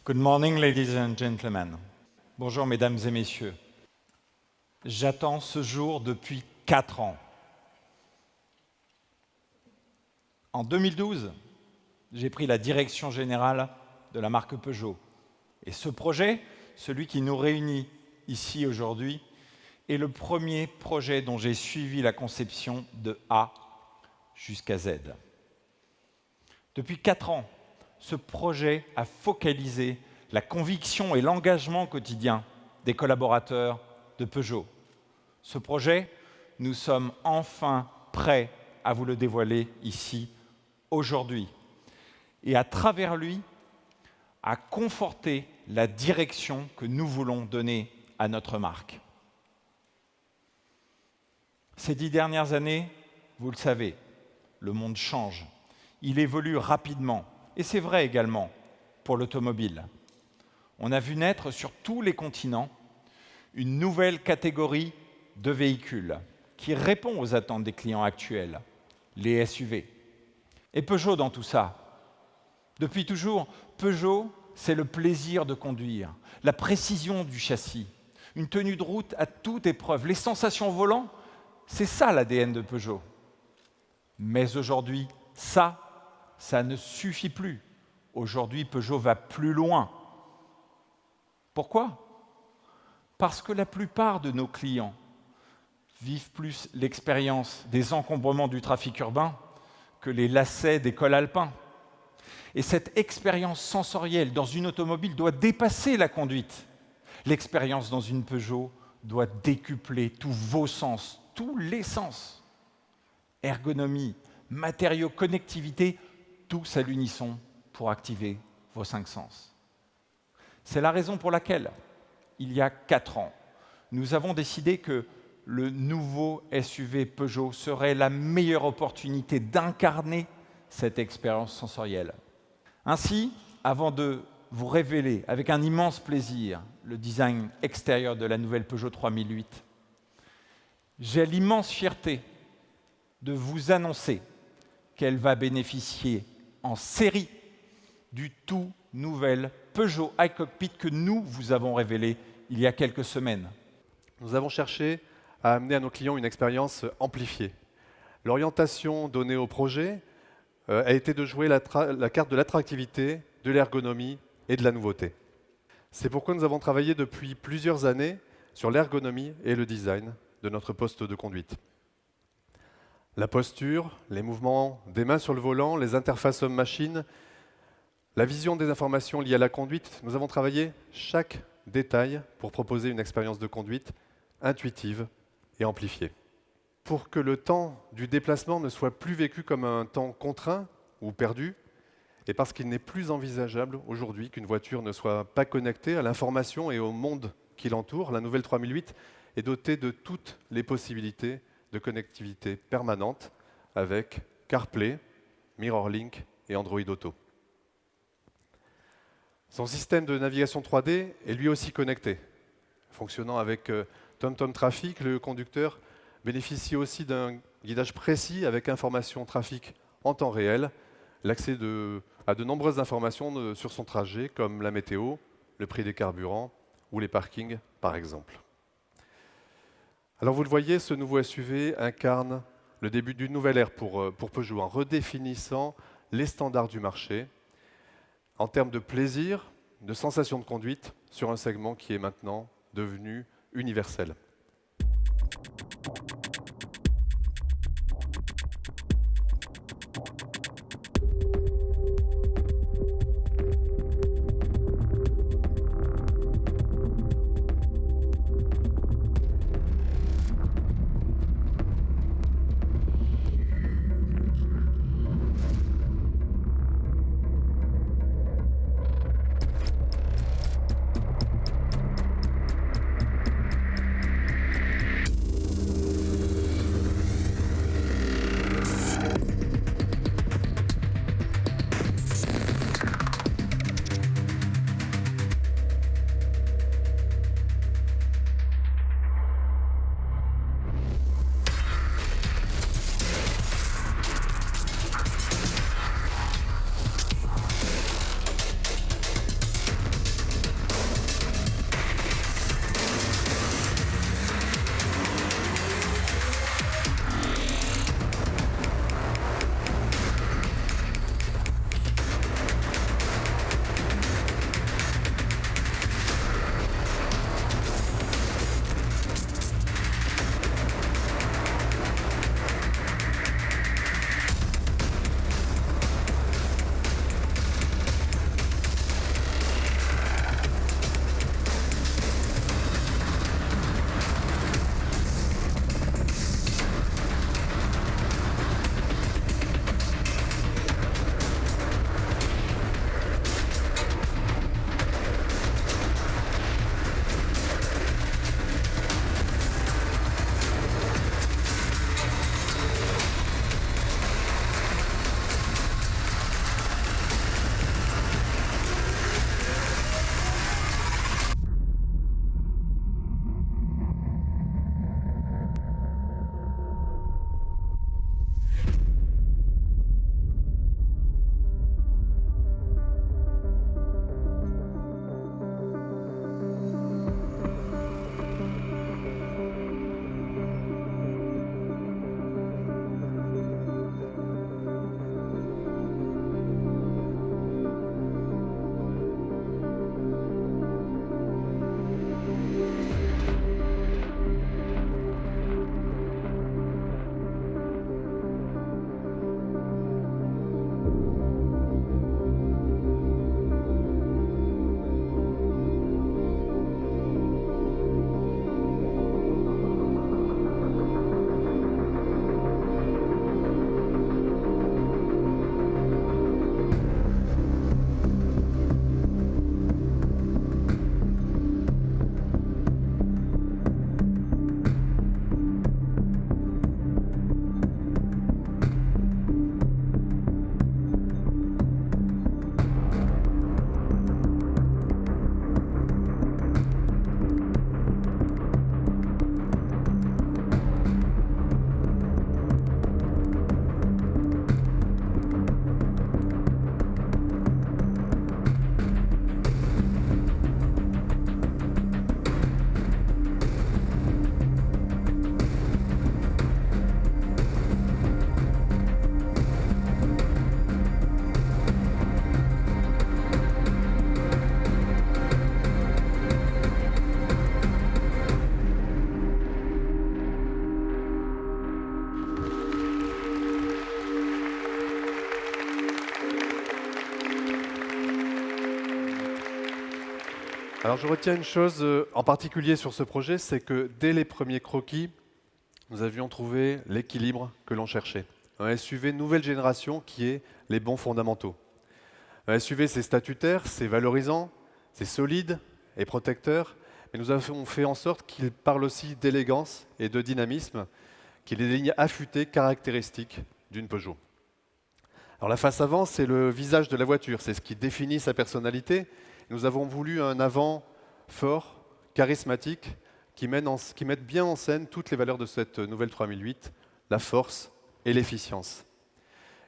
Good morning, ladies and gentlemen. Bonjour, mesdames et messieurs. J'attends ce jour depuis 4 ans. En 2012, j'ai pris la direction générale de la marque Peugeot. Et ce projet, celui qui nous réunit ici aujourd'hui, est le premier projet dont j'ai suivi la conception de A jusqu'à Z. Depuis 4 ans, ce projet a focalisé la conviction et l'engagement quotidien des collaborateurs de Peugeot. Ce projet, nous sommes enfin prêts à vous le dévoiler ici, aujourd'hui. Et à travers lui, à conforter la direction que nous voulons donner à notre marque. Ces 10 dernières années, vous le savez, le monde change. Il évolue rapidement. Et c'est vrai également pour l'automobile. On a vu naître sur tous les continents une nouvelle catégorie de véhicules qui répond aux attentes des clients actuels, les SUV. Et Peugeot dans tout ça. Depuis toujours, Peugeot, c'est le plaisir de conduire, la précision du châssis, une tenue de route à toute épreuve, les sensations au volant, c'est ça l'ADN de Peugeot. Mais aujourd'hui, ça ne suffit plus. Aujourd'hui, Peugeot va plus loin. Pourquoi? Parce que la plupart de nos clients vivent plus l'expérience des encombrements du trafic urbain que les lacets des cols alpins. Et cette expérience sensorielle dans une automobile doit dépasser la conduite. L'expérience dans une Peugeot doit décupler tous vos sens, tous les sens. Ergonomie, matériaux, connectivité, tous à l'unisson pour activer vos 5 sens. C'est la raison pour laquelle, il y a 4 ans, nous avons décidé que le nouveau SUV Peugeot serait la meilleure opportunité d'incarner cette expérience sensorielle. Ainsi, avant de vous révéler avec un immense plaisir le design extérieur de la nouvelle Peugeot 3008, j'ai l'immense fierté de vous annoncer qu'elle va bénéficier en série du tout nouvel Peugeot iCockpit que nous vous avons révélé il y a quelques semaines. Nous avons cherché à amener à nos clients une expérience amplifiée. L'orientation donnée au projet a été de jouer la carte de l'attractivité, de l'ergonomie et de la nouveauté. C'est pourquoi nous avons travaillé depuis plusieurs années sur l'ergonomie et le design de notre poste de conduite. La posture, les mouvements des mains sur le volant, les interfaces homme-machine, la vision des informations liées à la conduite, nous avons travaillé chaque détail pour proposer une expérience de conduite intuitive et amplifiée. Pour que le temps du déplacement ne soit plus vécu comme un temps contraint ou perdu, et parce qu'il n'est plus envisageable aujourd'hui qu'une voiture ne soit pas connectée à l'information et au monde qui l'entoure, la nouvelle 3008 est dotée de toutes les possibilités de connectivité permanente avec CarPlay, MirrorLink et Android Auto. Son système de navigation 3D est lui aussi connecté. Fonctionnant avec TomTom Traffic, le conducteur bénéficie aussi d'un guidage précis avec information trafic en temps réel, l'accès à de nombreuses informations sur son trajet, comme la météo, le prix des carburants ou les parkings, par exemple. Alors vous le voyez, ce nouveau SUV incarne le début d'une nouvelle ère pour Peugeot, en redéfinissant les standards du marché, en termes de plaisir, de sensation de conduite, sur un segment qui est maintenant devenu universel. Alors je retiens une chose en particulier sur ce projet, c'est que dès les premiers croquis, nous avions trouvé l'équilibre que l'on cherchait. Un SUV nouvelle génération qui est les bons fondamentaux. Un SUV, c'est statutaire, c'est valorisant, c'est solide et protecteur, mais nous avons fait en sorte qu'il parle aussi d'élégance et de dynamisme, qu'il ait des lignes affûtées caractéristiques d'une Peugeot. Alors la face avant, c'est le visage de la voiture, c'est ce qui définit sa personnalité. Nous avons voulu un avant fort, charismatique, qui mette bien en scène toutes les valeurs de cette nouvelle 3008, la force et l'efficience.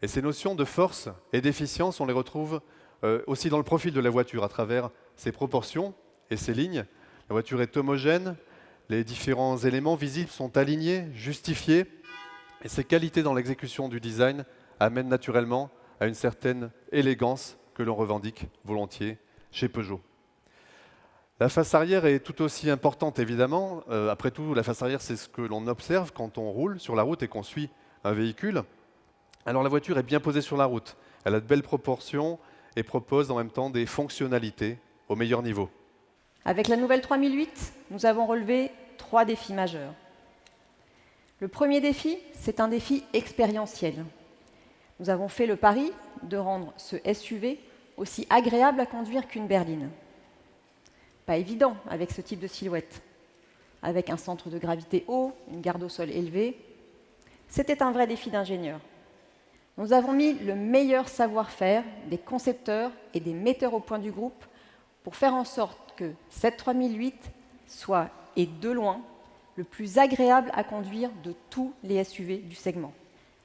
Et ces notions de force et d'efficience, on les retrouve aussi dans le profil de la voiture, à travers ses proportions et ses lignes. La voiture est homogène, les différents éléments visibles sont alignés, justifiés, et ces qualités dans l'exécution du design amènent naturellement à une certaine élégance que l'on revendique volontiers chez Peugeot. La face arrière est tout aussi importante, évidemment. Après tout, la face arrière, c'est ce que l'on observe quand on roule sur la route et qu'on suit un véhicule. Alors la voiture est bien posée sur la route. Elle a de belles proportions et propose en même temps des fonctionnalités au meilleur niveau. Avec la nouvelle 3008, nous avons relevé 3 défis majeurs. Le premier défi, c'est un défi expérientiel. Nous avons fait le pari de rendre ce SUV aussi agréable à conduire qu'une berline. Pas évident avec ce type de silhouette. Avec un centre de gravité haut, une garde au sol élevée, c'était un vrai défi d'ingénieur. Nous avons mis le meilleur savoir-faire des concepteurs et des metteurs au point du groupe pour faire en sorte que cette 3008 soit, et de loin, le plus agréable à conduire de tous les SUV du segment.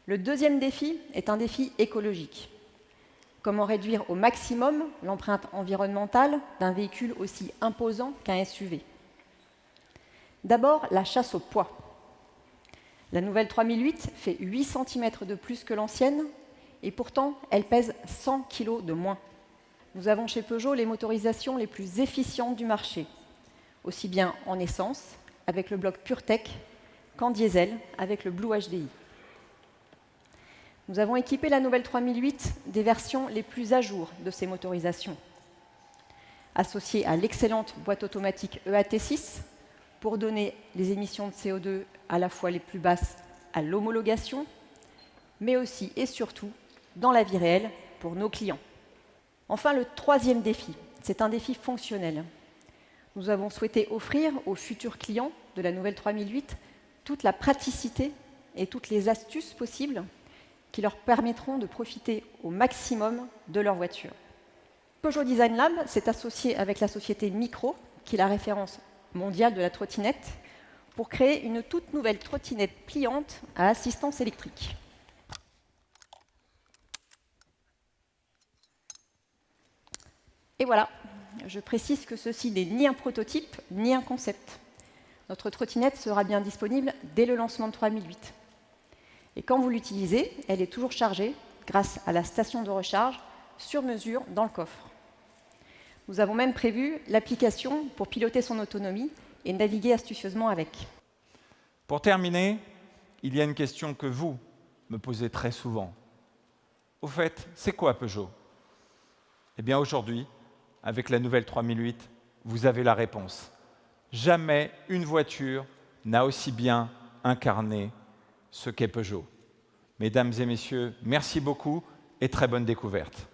Le deuxième défi est un défi écologique. Comment réduire au maximum l'empreinte environnementale d'un véhicule aussi imposant qu'un SUV? D'abord, la chasse au poids. La nouvelle 3008 fait 8 cm de plus que l'ancienne, et pourtant, elle pèse 100 kg de moins. Nous avons chez Peugeot les motorisations les plus efficientes du marché, aussi bien en essence, avec le bloc PureTech, qu'en diesel, avec le Blue HDI. Nous avons équipé la nouvelle 3008 des versions les plus à jour de ces motorisations, associées à l'excellente boîte automatique EAT6 pour donner les émissions de CO2 à la fois les plus basses à l'homologation, mais aussi et surtout dans la vie réelle pour nos clients. Enfin, le troisième défi, c'est un défi fonctionnel. Nous avons souhaité offrir aux futurs clients de la nouvelle 3008 toute la praticité et toutes les astuces possibles qui leur permettront de profiter au maximum de leur voiture. Peugeot Design Lab s'est associé avec la société Micro, qui est la référence mondiale de la trottinette, pour créer une toute nouvelle trottinette pliante à assistance électrique. Et voilà, je précise que ceci n'est ni un prototype, ni un concept. Notre trottinette sera bien disponible dès le lancement de 3008. Et quand vous l'utilisez, elle est toujours chargée grâce à la station de recharge sur mesure dans le coffre. Nous avons même prévu l'application pour piloter son autonomie et naviguer astucieusement avec. Pour terminer, il y a une question que vous me posez très souvent. Au fait, c'est quoi Peugeot? Eh bien aujourd'hui, avec la nouvelle 3008, vous avez la réponse. Jamais une voiture n'a aussi bien incarné ce qu'est Peugeot. Mesdames et messieurs, merci beaucoup et très bonne découverte.